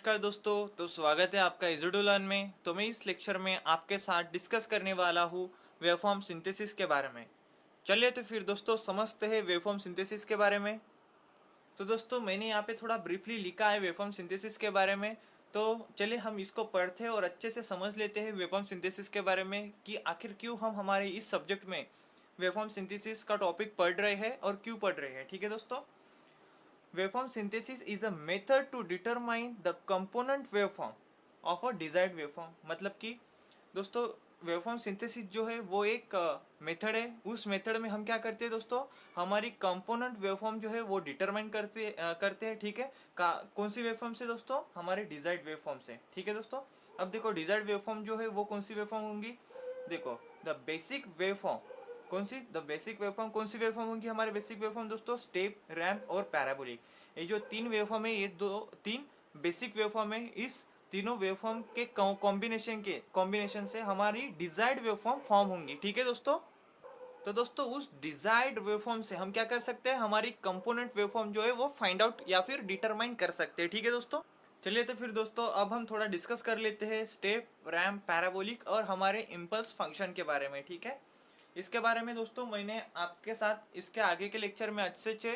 नमस्कार दोस्तों। तो स्वागत है आपका इज़ी लर्न में। तो मैं इस लेक्चर में आपके साथ डिस्कस करने वाला हूँ वेवफॉर्म सिंथेसिस के बारे में। चलिए तो फिर दोस्तों समझते हैं वेवफॉर्म सिंथेसिस के बारे में। तो दोस्तों मैंने यहाँ पे थोड़ा ब्रीफली लिखा है वेवफॉर्म सिंथेसिस के बारे में। तो चलिए हम इसको पढ़ते हैं और अच्छे से समझ लेते हैं वेवफॉर्म सिंथेसिस के बारे में कि आखिर क्यों हम हमारे इस सब्जेक्ट में वेवफॉर्म सिंथेसिस का टॉपिक पढ़ रहे हैं और क्यों पढ़ रहे हैं। ठीक है दोस्तों, waveform synthesis is a method to determine the component waveform of a desired waveform। मतलब कि दोस्तों वेवफॉर्म सिंथेसिस जो है वो एक मेथड है। उस मेथड में हम क्या करते हैं दोस्तों, हमारी कंपोनेंट वेवफॉर्म जो है वो डिटरमाइन करते हैं। ठीक है, कौन सी वेवफॉर्म से दोस्तों, हमारे डिजायर्ड वेवफॉर्म से। ठीक है दोस्तों, अब देखो डिजायर्ड वेवफॉर्म जो है वो कौन सी वेवफॉर्म होंगी। देखो द बेसिक वेवफॉर्म कौन सी, द बेसिक वेवफॉर्म कौन सी वेवफॉर्म होंगी हमारे बेसिक वेवफॉर्म दोस्तों, स्टेप, रैंप और पैराबोलिक। ये जो तीन वेवफॉर्म है, ये तीन बेसिक वेवफॉर्म है। इस तीनों वेवफॉर्म के कॉम्बिनेशन से हमारी डिजायर्ड वेवफॉर्म फॉर्म होंगी। ठीक है दोस्तों, तो दोस्तों उस डिजायर्ड वेवफॉर्म से हम क्या कर सकते हैं, हमारी कंपोनेंट वेवफॉर्म जो है वो फाइंड आउट या फिर डिटरमाइन कर सकते हैं। ठीक है दोस्तों, चलिए तो फिर दोस्तों अब हम थोड़ा डिस्कस कर लेते हैं स्टेप, रैंप, पैराबोलिक और हमारे इम्पल्स फंक्शन के बारे में। ठीक है, इसके बारे में दोस्तों मैंने आपके साथ इसके आगे के लेक्चर में अच्छे से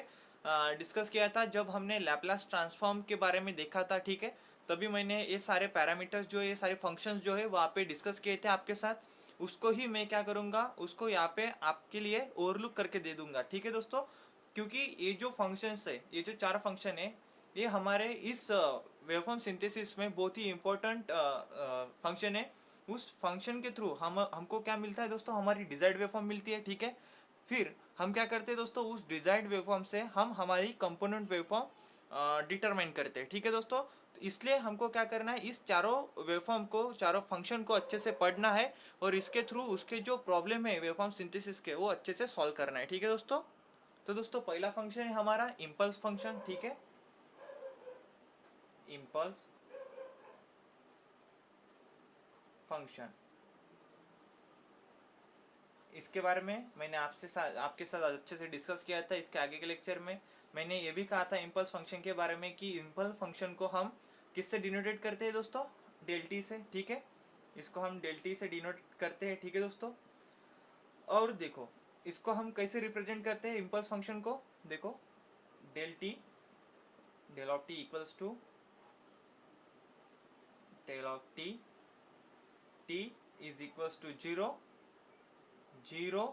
डिस्कस किया था जब हमने लैपलास ट्रांसफॉर्म के बारे में देखा था। ठीक है, तभी मैंने ये सारे पैरामीटर्स जो ये सारे फंक्शंस जो है वहाँ पे डिस्कस किए थे आपके साथ। उसको ही मैं क्या करूँगा, उसको यहाँ पे आपके लिए ओवरलुक करके दे दूंगा। ठीक है दोस्तों, क्योंकि ये जो फंक्शंस है, ये जो चार फंक्शन है, ये हमारे इस वेवफॉर्म सिंथेसिस में बहुत ही इम्पोर्टेंट फंक्शन है। उस फंक्शन के थ्रू हमको क्या मिलता है दोस्तों, हमारी डिजायर्ड वेवफॉर्म मिलती है। ठीक है, फिर हम क्या करते हैं दोस्तों, उस डिजायर्ड वेवफॉर्म से हम हमारी कंपोनेंट वेवफॉर्म डिटरमाइन करते हैं। ठीक है दोस्तों, तो इसलिए हमको क्या करना है, इस चारों वेवफॉर्म को, चारों फंक्शन को अच्छे से पढ़ना है और इसके थ्रू उसके जो प्रॉब्लम है वेवफॉर्म सिंथेसिस के वो अच्छे से सॉल्व करना है। ठीक है दोस्तों, तो दोस्तों पहला फंक्शन है हमारा इम्पल्स फंक्शन। ठीक है, इम्पल्स फंक्शन, इसके बारे में मैंने आपके साथ अच्छे से डिस्कस किया था। इसके आगे के लेक्चर में मैंने ये भी कहा था इम्पल्स फंक्शन के बारे में कि इम्पल्स फंक्शन को हम किससे डिनोटेट करते हैं दोस्तों, डेल टी से। ठीक है, इसको हम डेल टी से डिनोट करते हैं। ठीक है दोस्तों, और देखो इसको हम कैसे रिप्रेजेंट करते हैं इम्पल्स फंक्शन को। देखो del T, del of T equals to del of T, T is equals to zero, zero,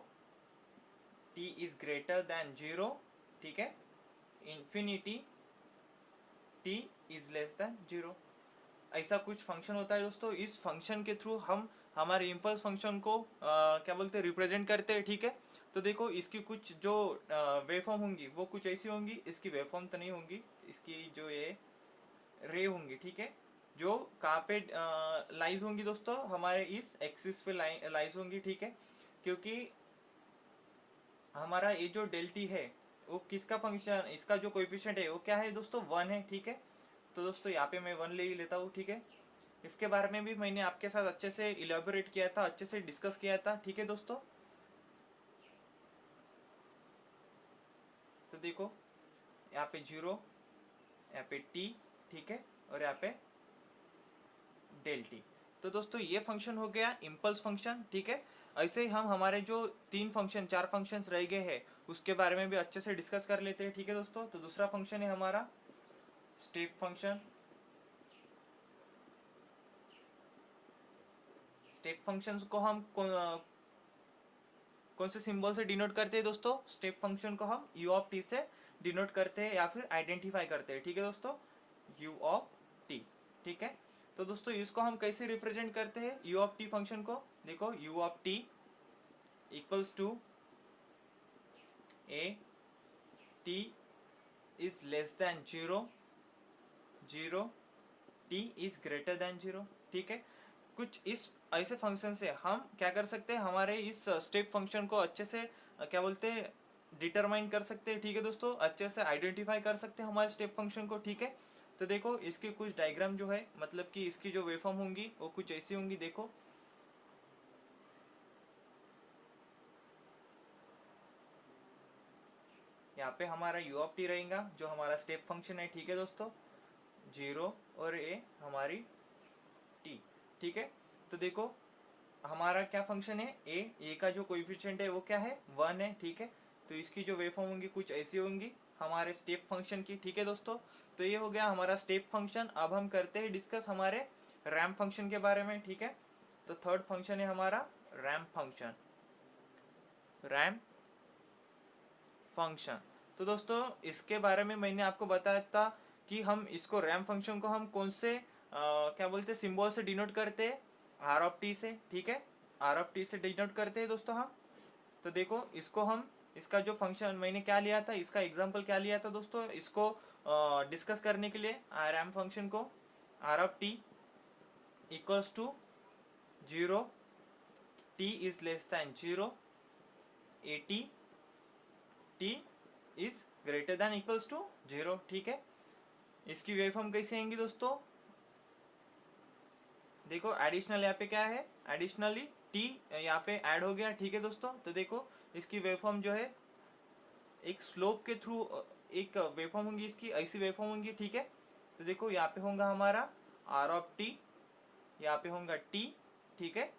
T is greater than zero. ठीक है, infinity, T is less than zero. ऐसा कुछ फंक्शन होता है दोस्तों। इस फंक्शन के थ्रू हम हमारे इम्पल्स फंक्शन को क्या बोलते हैं, रिप्रेजेंट करते हैं। ठीक है, तो देखो इसकी कुछ जो वेवफॉर्म होंगी वो कुछ ऐसी होंगी। इसकी वेवफॉर्म तो नहीं होंगी, इसकी जो ये रे होंगी, ठीक है, जो कहाँ पे लाइज होंगी दोस्तों, हमारे इस एक्सिस पे लाइज होंगी। ठीक है, क्योंकि हमारा ये जो डेल टी है वो किसका फंक्शन, इसका जो कोएफिशिएंट है वो क्या है दोस्तों, वन है। ठीक है, तो दोस्तों यहाँ पे मैं वन ले ही लेता हूँ। ठीक है, इसके बारे में भी मैंने आपके साथ अच्छे से इलेबोरेट किया था, अच्छे से डिस्कस किया था। ठीक है दोस्तों, तो देखो यहाँ पे जीरो, यहाँ पे टी, ठीक है, और यहाँ पे डेल टी। तो दोस्तों ये फंक्शन हो गया इम्पल्स फंक्शन। ठीक है, ऐसे ही हम हमारे जो तीन फंक्शन, चार फंक्शंस रह गए हैं उसके बारे में भी अच्छे से डिस्कस कर लेते हैं। ठीक है दोस्तों, तो दूसरा फंक्शन है हमारा स्टेप फंक्शन। स्टेप फंक्शंस को हम कौन से सिंबल से डिनोट करते हैं दोस्तों, स्टेप फंक्शन को हम यू ऑफ टी से डिनोट करते हैं या फिर आइडेंटिफाई करते हैं। ठीक है दोस्तों, यू ऑफ टी। ठीक है, तो दोस्तों इसको हम कैसे रिप्रेजेंट करते हैं यू ऑफ टी फंक्शन को। देखो u of T equals to A T is less than zero, zero, T is greater than zero. ठीक है, कुछ इस ऐसे फंक्शन से हम क्या कर सकते हैं, हमारे इस स्टेप फंक्शन को अच्छे से क्या बोलते हैं, डिटरमाइन कर सकते हैं। ठीक है दोस्तों, अच्छे से आइडेंटिफाई कर सकते हैं हमारे स्टेप फंक्शन को। ठीक है, तो देखो इसकी कुछ डायग्राम जो है, मतलब कि इसकी जो वेवफॉर्म होंगी वो कुछ ऐसी होंगी। देखो यहाँ पे हमारा यू ऑफ टी रहेगा जो हमारा स्टेप फंक्शन है। ठीक है दोस्तों, जीरो, और ए हमारी टी। ठीक है, तो देखो हमारा क्या फंक्शन है, ए का जो कोएफिशिएंट है वो क्या है 1 है। ठीक है, तो इसकी जो वेवफॉर्म होंगी कुछ ऐसी होंगी हमारे स्टेप फंक्शन की। ठीक है दोस्तों, तो ये हो गया हमारा स्टेप फंक्शन। अब हम करते हैं डिस्कस हमारे रैंप फंक्शन के बारे में। ठीक है, तो थर्ड फंक्शन है हमारा रैंप फंक्शन। रैंप फंक्शन, तो दोस्तों इसके बारे में मैंने आपको बताया था कि हम इसको रैंप फंक्शन को हम कौन से क्या बोलते हैं सिंबल से डिनोट करते हैं, आर ऑफ टी से। ठीक है, आर ऑफ टी से डिनोट करते हैं दोस्तों हम। तो देखो इसको हम, इसका जो फंक्शन मैंने क्या लिया था, इसका एग्जांपल क्या लिया था दोस्तों, इसको डिस्कस करने के लिए रैंप फंक्शन को r of T equals to 0, t is less than 0, a T is greater than equals to 0। ठीक है, इसकी वेवफॉर्म कैसे आएंगी दोस्तों, देखो एडिशनल यहाँ पे क्या है, एडिशनली टी यहाँ पे ऐड हो गया। ठीक है दोस्तों, तो देखो इसकी वेवफॉर्म जो है एक स्लोप के थ्रू एक वेवफॉर्म होंगी, इसकी ऐसी वेवफॉर्म होंगी। ठीक है, तो देखो यहाँ पे होगा हमारा आर ऑफ टी, यहाँ पे होगा टी। ठीक है,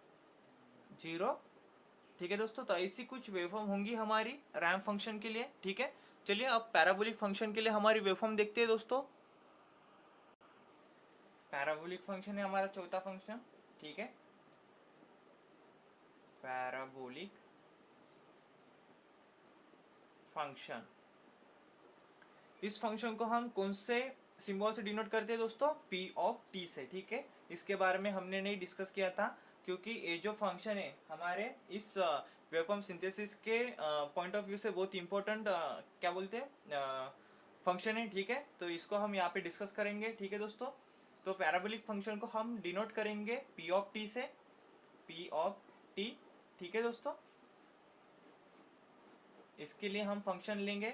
0। ठीक है दोस्तों, तो ऐसी कुछ वेवफॉर्म होंगी हमारी रैंप फंक्शन के लिए। ठीक है, चलिए अब पैराबोलिक फंक्शन के लिए हमारी वेवफॉर्म देखते हैं दोस्तों। पैराबोलिक फंक्शन है हमारा चौथा फंक्शन। ठीक है, पैराबोलिक फंक्शन, इस फंक्शन को हम कौन से सिंबल से डिनोट करते हैं दोस्तों, पी ऑफ टी से। ठीक है, इसके बारे में हमने नहीं डिस्कस किया था क्योंकि ये जो फंक्शन है हमारे इस वेवफॉर्म सिंथेसिस के पॉइंट ऑफ व्यू से बहुत इंपॉर्टेंट क्या बोलते हैं फंक्शन है। ठीक है, तो इसको हम यहाँ पे डिस्कस करेंगे। ठीक है दोस्तों, तो पैराबोलिक फंक्शन को हम डिनोट करेंगे पी ऑफ टी से, पी ऑफ टी। ठीक है दोस्तों, इसके लिए हम फंक्शन लेंगे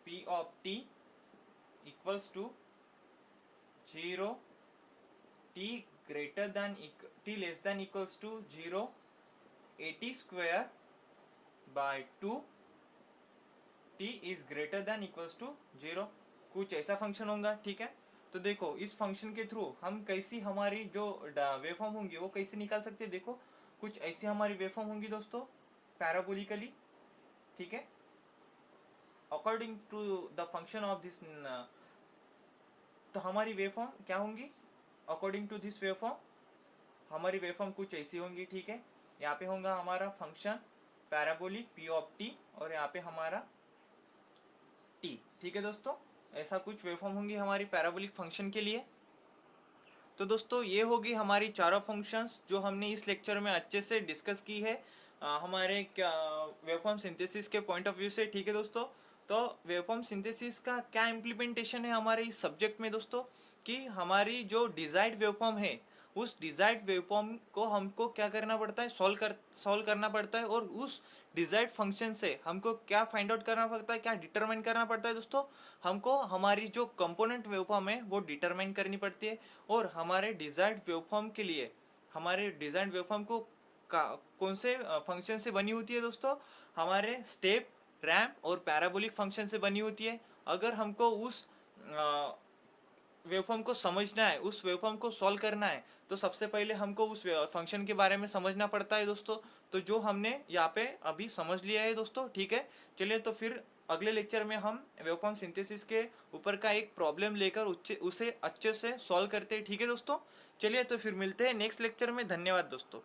p of T equals to 0, t greater than t less than equals to 0, a t square by 2, t is greater than equals to 0, कुछ ऐसा फंक्शन होगा। ठीक है, तो देखो इस फंक्शन के थ्रू हम कैसी हमारी जो वेवफॉर्म होंगी वो कैसे निकाल सकते हैं, देखो कुछ ऐसी हमारी वेवफॉर्म होंगी दोस्तों पैराबोलिकली। ठीक है, according to the function of this, तो हमारी वेवफॉर्म क्या होंगी अकॉर्डिंग टू दिस वेवफॉर्म, हमारी वेवफॉर्म कुछ ऐसी होंगी। ठीक है, यहाँ पे होगा हमारा function parabolic p of t और यहाँ पे हमारा टी। ठीक है दोस्तों, ऐसा कुछ वेवफॉर्म होंगी हमारी पैराबोलिक फंक्शन के लिए। तो दोस्तों ये होगी हमारी चारों फंक्शंस जो हमने इस लेक्चर में अच्छे से डिस्कस की है हमारे वेवफॉर्म सिंथेसिस के पॉइंट ऑफ व्यू से। ठीक है दोस्तों, तो वेवफॉर्म सिंथेसिस का क्या इम्प्लीमेंटेशन है हमारे इस सब्जेक्ट में दोस्तों, कि हमारी जो डिजायर्ड वेवफॉर्म है उस डिजायर्ड वेवफॉर्म को हमको क्या करना पड़ता है, सॉल्व करना पड़ता है, और उस डिजायर्ड फंक्शन से हमको क्या फाइंड आउट करना पड़ता है, क्या डिटरमाइन करना पड़ता है दोस्तों, हमको हमारी जो कंपोनेंट वेवफॉर्म है वो डिटरमाइन करनी पड़ती है। और हमारे डिजायर्ड वेवफॉर्म के लिए हमारे डिजायर्ड वेवफॉर्म को कौन से फंक्शन से बनी होती है दोस्तों, हमारे स्टेप, रैंप और पैराबोलिक फंक्शन से बनी होती है। अगर हमको उस वेवफॉर्म को समझना है, उस वेवफॉर्म को सॉल्व करना है, तो सबसे पहले हमको उस फंक्शन के बारे में समझना पड़ता है दोस्तों, तो जो हमने यहाँ पे अभी समझ लिया है दोस्तों। ठीक है, चलिए तो फिर अगले लेक्चर में हम वेवफॉर्म सिंथेसिस के ऊपर का एक प्रॉब्लम लेकर उसे अच्छे से सॉल्व करते हैं। ठीक है दोस्तों, चलिए तो फिर मिलते हैं नेक्स्ट लेक्चर में। धन्यवाद दोस्तों।